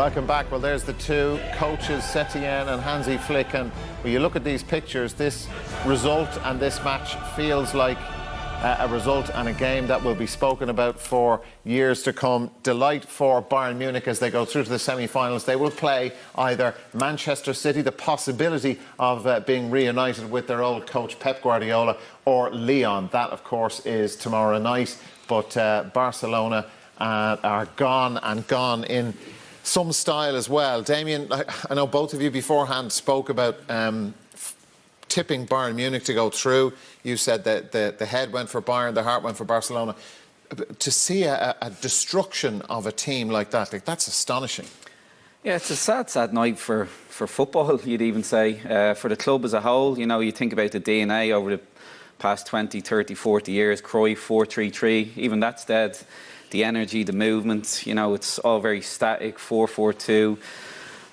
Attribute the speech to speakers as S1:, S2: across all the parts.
S1: Welcome back. Well, there's the two coaches, Setien and Hansi Flick, and when you look at these pictures, this result and this match feels like a result and a game that will be spoken about for years to come. Delight for Bayern Munich as they go through to the semi-finals. They will play either Manchester City, the possibility of being reunited with their old coach Pep Guardiola, or Lyon. That, of course, is tomorrow night. But Barcelona are gone, and gone in some style as well. Damien, I know both of you beforehand spoke about tipping Bayern Munich to go through. You said that the head went for Bayern, the heart went for Barcelona. To see a destruction of a team like that, that's astonishing.
S2: Yeah, it's a sad night for football, you'd even say. For the club as a whole, you know, you think about the DNA over the past 20, 30, 40 years, Cruyff 4-3-3, even that's dead. The energy, the movement, you know, it's all very static, 4-4-2.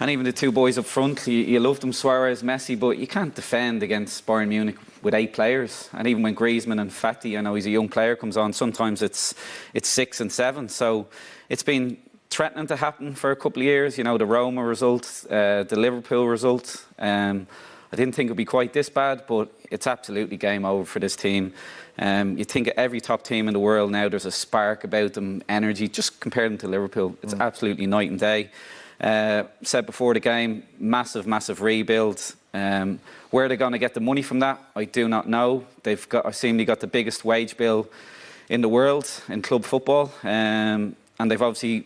S2: And even the two boys up front, you love them, Suarez, Messi, but you can't defend against Bayern Munich with 8 players. And even when Griezmann and Fati, I know he's a young player, comes on, sometimes it's 6 and 7. So it's been threatening to happen for a couple of years. You know, the Roma result, the Liverpool result. I didn't think it would be quite this bad, but it's absolutely game over for this team. You think of every top team in the world now, there's a spark about them, energy. Just compare them to Liverpool. It's absolutely night and day. Said before the game, massive rebuild. Where are they going to get the money from that? I do not know. They've seemingly got the biggest wage bill in the world in club football, and they've obviously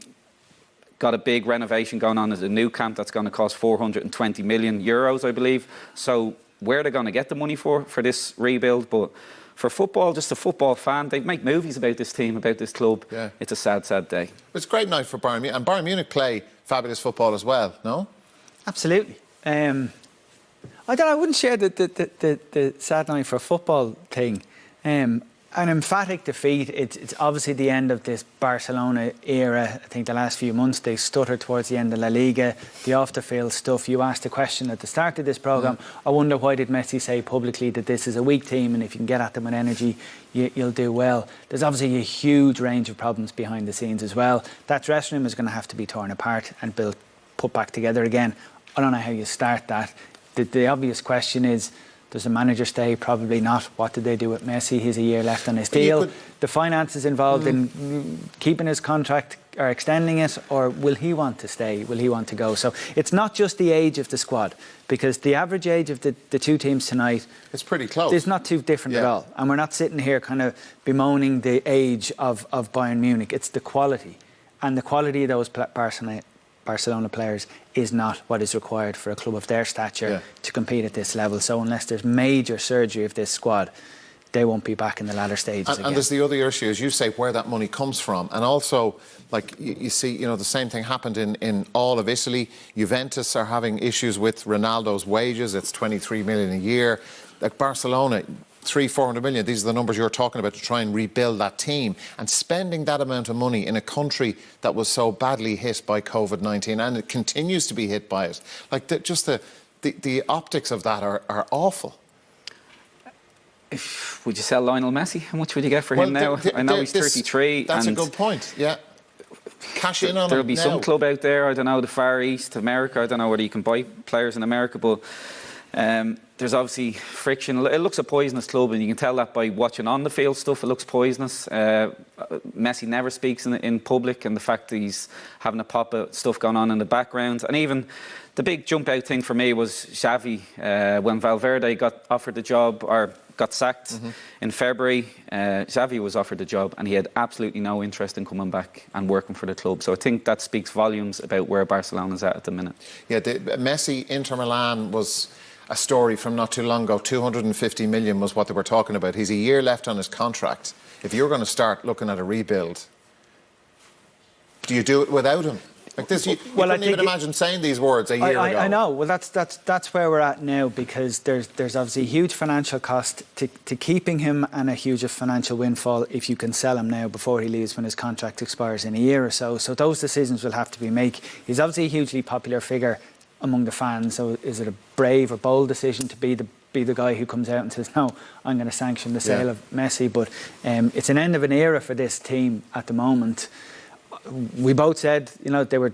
S2: got a big renovation going on as a new camp that's going to cost 420 million euros, I believe. So where are they going to get the money for this rebuild? But for football, just a football fan, they make movies about this team, about this club. Yeah. It's a sad day.
S1: It's a great night for Bayern Munich, and Bayern Munich play fabulous football as well, no?
S3: Absolutely. I wouldn't share the sad night for football thing. An emphatic defeat. It's obviously the end of this Barcelona era. I think the last few months they stuttered towards the end of La Liga, the off-the-field stuff. You asked a question at the start of this programme. I wonder why did Messi say publicly that this is a weak team and if you can get at them with energy, you'll do well. There's obviously a huge range of problems behind the scenes as well. That dressing room is going to have to be torn apart and put back together again. I don't know how you start that. The obvious question is, does the manager stay? Probably not. What did they do with Messi? He's a year left on his deal. The finances involved in keeping his contract or extending it, or will he want to stay? Will he want to go? So it's not just the age of the squad, because the average age of the two teams tonight,
S1: it's pretty close.
S3: It's not too different at all. And we're not sitting here kind of bemoaning the age of Bayern Munich. It's the quality. And the quality of those Barcelona players is not what is required for a club of their stature to compete at this level. So unless there's major surgery of this squad, they won't be back in the latter stages again.
S1: And there's the other issue, as you say, where that money comes from. And also, like you see, you know, the same thing happened in all of Italy. Juventus are having issues with Ronaldo's wages. It's 23 million a year. Like Barcelona, 300-400 million, these are the numbers you're talking about, to try and rebuild that team. And spending that amount of money in a country that was so badly hit by COVID-19, and it continues to be hit by it. Like, the optics of that are awful.
S2: Would you sell Lionel Messi? How much would you get for him now? I know he's 33.
S1: That's a good point, yeah. Cash in on
S2: There'll
S1: him
S2: be
S1: now.
S2: some club out there, I don't know, the Far East, America, I don't know whether you can buy players in America, but there's obviously friction. It looks a poisonous club, and you can tell that by watching on the field stuff. It looks poisonous. Messi never speaks in public, and the fact that he's having a pop of stuff going on in the background. And even the big jump out thing for me was Xavi. When Valverde got offered the job, or got sacked in February, Xavi was offered the job, and he had absolutely no interest in coming back and working for the club. So I think that speaks volumes about where Barcelona's at the minute. Yeah,
S1: Messi, Inter Milan was a story from not too long ago. 250 million was what they were talking about. He's a year left on his contract. If you're going to start looking at a rebuild, do you do it without him? Like this, you couldn't even imagine saying these words a year ago.
S3: I know. Well, that's where we're at now, because there's obviously a huge financial cost to keeping him, and a huge financial windfall if you can sell him now before he leaves, when his contract expires in a year or so. So those decisions will have to be made. He's obviously a hugely popular figure among the fans. So is it a brave or bold decision to be the guy who comes out and says, no, I'm going to sanction the sale of Messi? But it's an end of an era for this team at the moment. We both said, you know, they were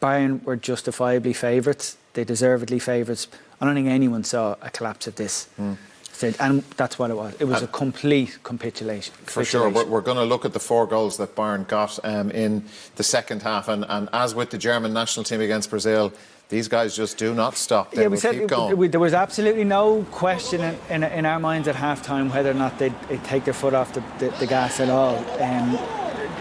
S3: Bayern were justifiably favourites. They deservedly favourites. I don't think anyone saw a collapse of this. And that's what it was. It was a complete capitulation.
S1: For sure. We're going to look at the 4 goals that Bayern got in the second half. And as with the German national team against Brazil, these guys just do not stop. They will keep going.
S3: There was absolutely no question in our minds at half-time whether or not they'd take their foot off the gas at all.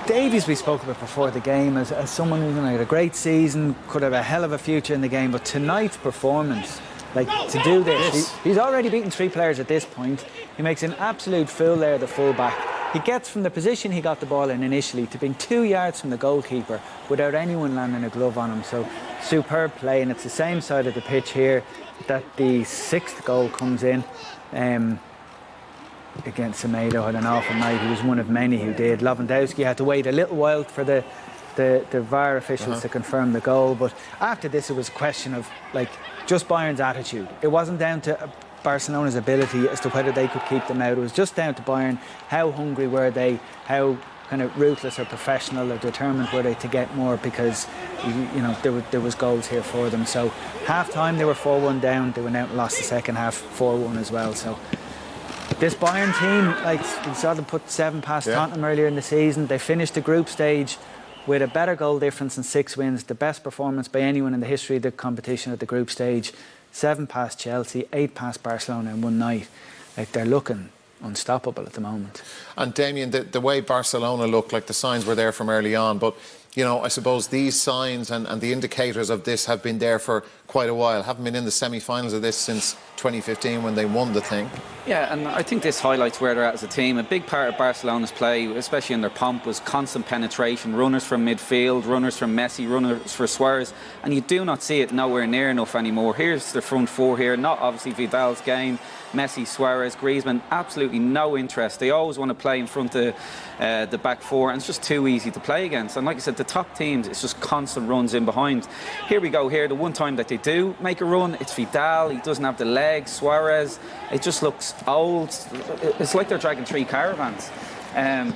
S3: Davies, we spoke about before the game, as someone who's had a great season, could have a hell of a future in the game. But tonight's performance... to do this, he's already beaten 3 players at this point. He makes an absolute fool there, the full-back. He gets from the position he got the ball in initially to being 2 yards from the goalkeeper without anyone landing a glove on him. So, superb play, and it's the same side of the pitch here that the 6th goal comes in against Semedo. Had an awful night. He was one of many who did. Lewandowski had to wait a little while for the VAR officials to confirm the goal, but after this it was a question of just Bayern's attitude. It wasn't down to Barcelona's ability as to whether they could keep them out. It was just down to Bayern. How hungry were they? How kind of ruthless or professional or determined were they to get more? Because there was goals here for them. So half time they were 4-1 down. They went out and lost the second half 4-1 as well. So this Bayern team, we saw them put 7 past Tottenham earlier in the season. They finished the group stage with a better goal difference and 6 wins, the best performance by anyone in the history of the competition at the group stage. 7 past Chelsea, 8 past Barcelona in one night. They're looking unstoppable at the moment.
S1: And Damien, the way Barcelona looked, the signs were there from early on, but I suppose these signs and the indicators of this have been there for quite a while. Haven't been in the semi-finals of this since 2015 when they won the thing.
S2: Yeah, and I think this highlights where they're at as a team. A big part of Barcelona's play, especially in their pomp, was constant penetration. Runners from midfield, runners from Messi, runners for Suarez. And you do not see it nowhere near enough anymore. Here's the front 4 here. Not obviously Vidal's game. Messi, Suarez, Griezmann, absolutely no interest. They always want to play in front of the back 4, and it's just too easy to play against. And like I said, the top teams, it's just constant runs in behind. Here we go here. The one time that they do make a run, it's Vidal. He doesn't have the legs. Suarez, it just looks old. It's like they're dragging 3 caravans. And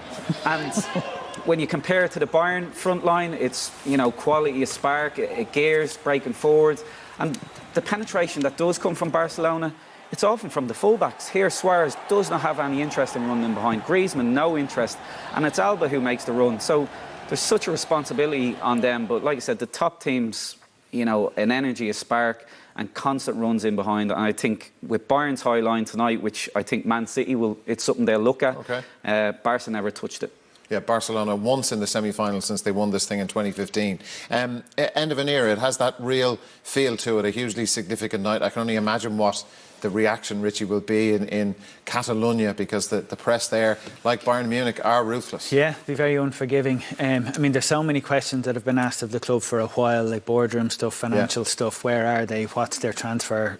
S2: when you compare it to the Bayern front line, it's, quality of spark, gears breaking forward. And the penetration that does come from Barcelona, it's often from the fullbacks. Here, Suarez does not have any interest in running behind. Griezmann, no interest. And it's Alba who makes the run. So there's such a responsibility on them. But like I said, the top teams, an energy, a spark, and constant runs in behind. And I think with Bayern's high line tonight, which I think Man City it's something they'll look at. Okay. Barca never touched it.
S1: Yeah, Barcelona once in the semi-finals since they won this thing in 2015. End of an era. It has that real feel to it, a hugely significant night. I can only imagine what the reaction, Richie, will be in Catalonia, because the press there, like Bayern Munich, are ruthless.
S3: Yeah, be very unforgiving. There's so many questions that have been asked of the club for a while, like boardroom stuff, financial stuff. Where are they? What's their transfer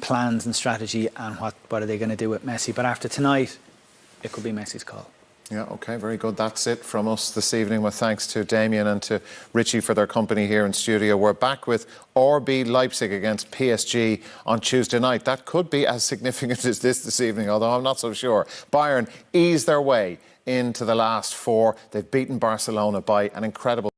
S3: plans and strategy? And what are they going to do with Messi? But after tonight, it could be Messi's call.
S1: Yeah, OK, very good. That's it from us this evening, with thanks to Damien and to Richie for their company here in studio. We're back with RB Leipzig against PSG on Tuesday night. That could be as significant as this evening, although I'm not so sure. Bayern ease their way into the last 4. They've beaten Barcelona by an incredible